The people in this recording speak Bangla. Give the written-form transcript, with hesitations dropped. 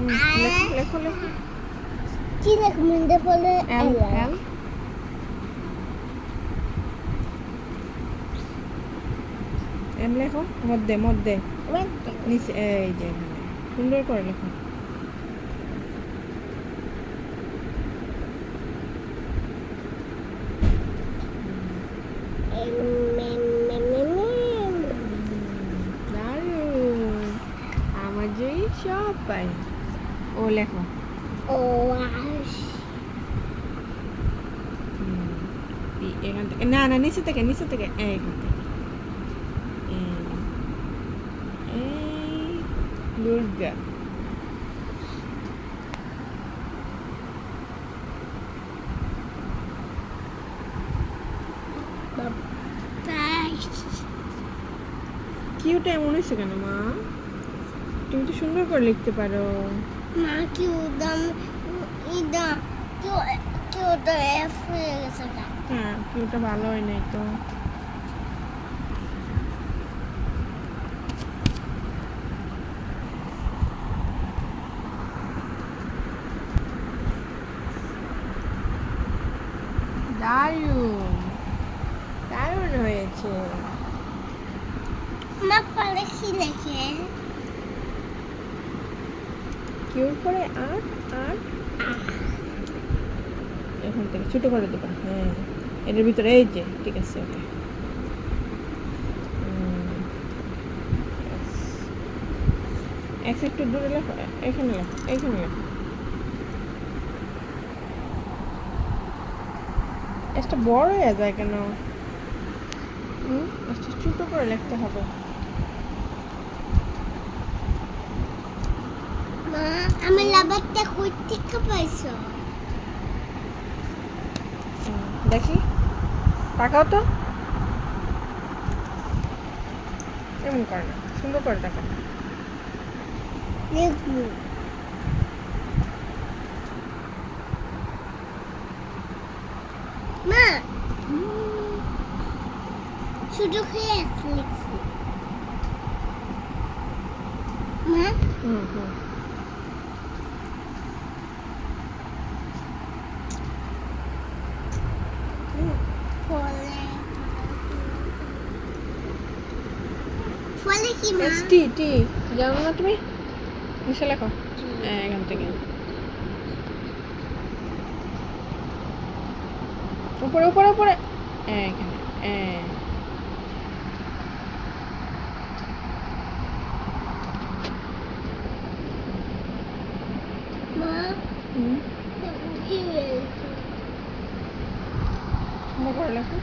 লেখো লেখো লেখো। কি লেখমে বলে এল এল এম লেখো মধ্যে মধ্যে নিচে এই যে এখানে সুন্দর করে লেখো। দারুণ, আমার জয়ী সব পাই। ও লেখো। ও এখান থেকে না না নিচে থেকে নিচে থেকে এইখান থেকে এই দুর্গা। কিউটা এমন হয়েছে কেন মা? তুমি তো সুন্দর করে লিখতে পারো। মা কি উদাম ইদা কি ওটা এফ হয়ে গেছে না? হ্যাঁ কিউটা ভালো হয় নাই তো। দারুণ দারুণ হয়েছে। মা পরে কি লেখে? কিউর পরে আর আর এখান থেকে ছোট করে দেবা। হ্যাঁ এটার ভিতরে এই যে ঠিক আছে ওকে। একটু দূরে লেখো, এখানে লেখো এখানে লেখো। একটা বড় হয়ে যায় কেন? একটা ছোট করে লিখতে হবে। মা আমি লাভারটা কই থেকে পাইছো? দেখি তাকাও তো, এমন করে না, সুন্দর করে তাকাও। লিখবো মা শুধু খেয়ে লিখছি মা। হুম হুম ফলে ফলে কি মা? টি টি জানো না তুমি? নিচে লেখো এখান থেকে উপরে উপরে উপরে এখানে মা কি হয়েছে? সুন্দর করে লেখো।